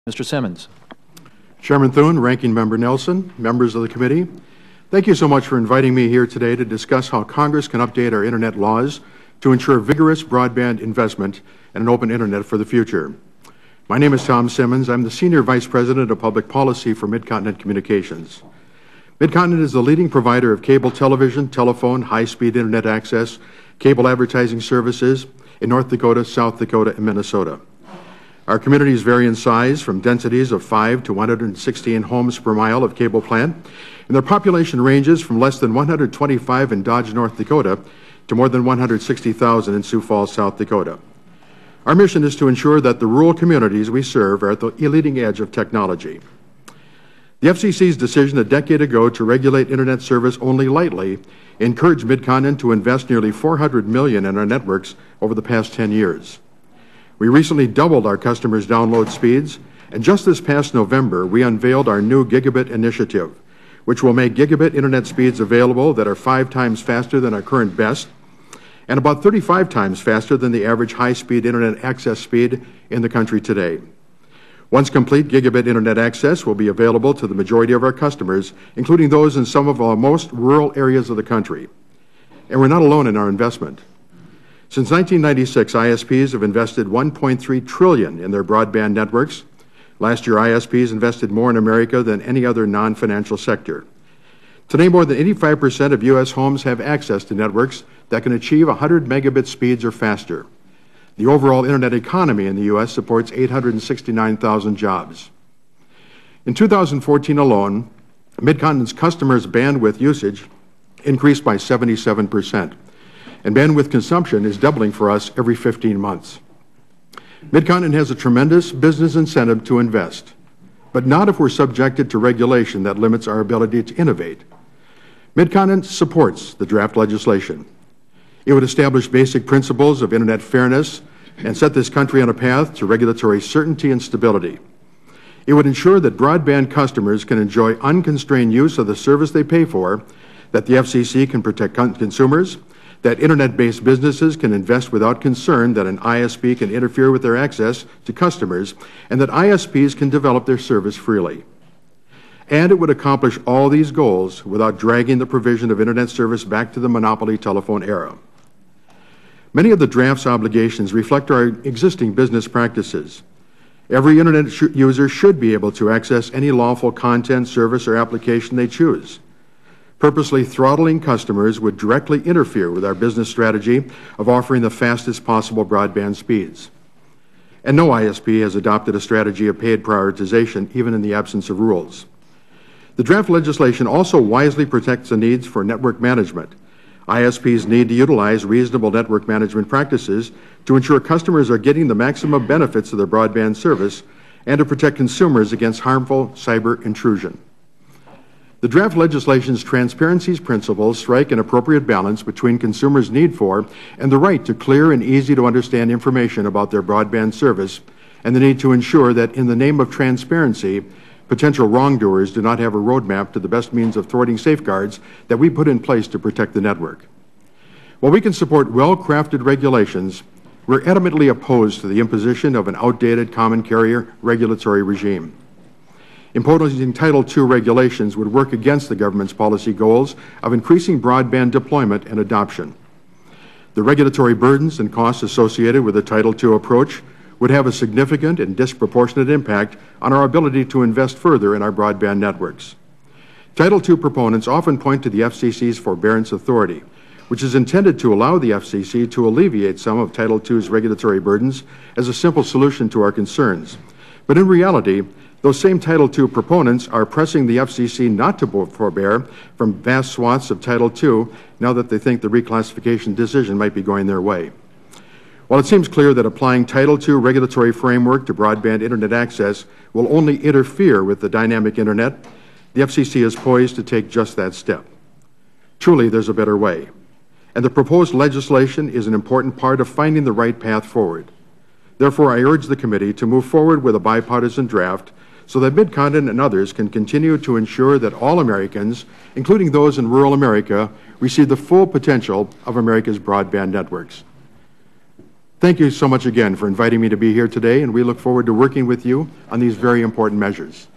Mr. Simmons. Chairman Thune, Ranking Member Nelson, members of the committee, thank you so much for inviting me here today to discuss how Congress can update our Internet laws to ensure vigorous broadband investment and an open Internet for the future. My name is Tom Simmons. I'm the Senior Vice President of Public Policy for Midcontinent Communications. Midcontinent is the leading provider of cable television, telephone, high-speed Internet access, cable advertising services in North Dakota, South Dakota, and Minnesota. Our communities vary in size from densities of 5 to 116 homes per mile of cable plant, and their population ranges from less than 125 in Dodge, North Dakota, to more than 160,000 in Sioux Falls, South Dakota. Our mission is to ensure that the rural communities we serve are at the leading edge of technology. The FCC's decision a decade ago to regulate Internet service only lightly encouraged Midcontinent to invest nearly $400 million in our networks over the past 10 years. We recently doubled our customers' download speeds, and just this past November, we unveiled our new Gigabit initiative, which will make gigabit Internet speeds available that are 5 times faster than our current best and about 35 times faster than the average high-speed Internet access speed in the country today. Once complete, Gigabit Internet access will be available to the majority of our customers, including those in some of our most rural areas of the country. And we're not alone in our investment. Since 1996, ISPs have invested $1.3 trillion in their broadband networks. Last year, ISPs invested more in America than any other non-financial sector. Today, more than 85% of U.S. homes have access to networks that can achieve 100 megabit speeds or faster. The overall Internet economy in the U.S. supports 869,000 jobs. In 2014 alone, Midcontinent's customers' bandwidth usage increased by 77%. And bandwidth consumption is doubling for us every 15 months. Midcontinent has a tremendous business incentive to invest, but not if we're subjected to regulation that limits our ability to innovate. Midcontinent supports the draft legislation. It would establish basic principles of Internet fairness and set this country on a path to regulatory certainty and stability. It would ensure that broadband customers can enjoy unconstrained use of the service they pay for, that the FCC can protect consumers, that Internet-based businesses can invest without concern that an ISP can interfere with their access to customers, and that ISPs can develop their service freely. And it would accomplish all these goals without dragging the provision of Internet service back to the monopoly telephone era. Many of the draft's obligations reflect our existing business practices. Every Internet user should be able to access any lawful content, service, or application they choose. Purposely throttling customers would directly interfere with our business strategy of offering the fastest possible broadband speeds. And no ISP has adopted a strategy of paid prioritization, even in the absence of rules. The draft legislation also wisely protects the needs for network management. ISPs need to utilize reasonable network management practices to ensure customers are getting the maximum benefits of their broadband service and to protect consumers against harmful cyber intrusion. The draft legislation's transparency principles strike an appropriate balance between consumers' need for and the right to clear and easy-to-understand information about their broadband service, and the need to ensure that in the name of transparency, potential wrongdoers do not have a roadmap to the best means of thwarting safeguards that we put in place to protect the network. While we can support well-crafted regulations, we're adamantly opposed to the imposition of an outdated common carrier regulatory regime. Imposing Title II regulations would work against the government's policy goals of increasing broadband deployment and adoption. The regulatory burdens and costs associated with the Title II approach would have a significant and disproportionate impact on our ability to invest further in our broadband networks. Title II proponents often point to the FCC's forbearance authority, which is intended to allow the FCC to alleviate some of Title II's regulatory burdens as a simple solution to our concerns. But in reality, those same Title II proponents are pressing the FCC not to forbear from vast swaths of Title II now that they think the reclassification decision might be going their way. While it seems clear that applying Title II regulatory framework to broadband Internet access will only interfere with the dynamic Internet, the FCC is poised to take just that step. Truly, there's a better way, and the proposed legislation is an important part of finding the right path forward. Therefore, I urge the committee to move forward with a bipartisan draft so that Midcontinent and others can continue to ensure that all Americans, including those in rural America, receive the full potential of America's broadband networks. Thank you so much again for inviting me to be here today, and we look forward to working with you on these very important measures.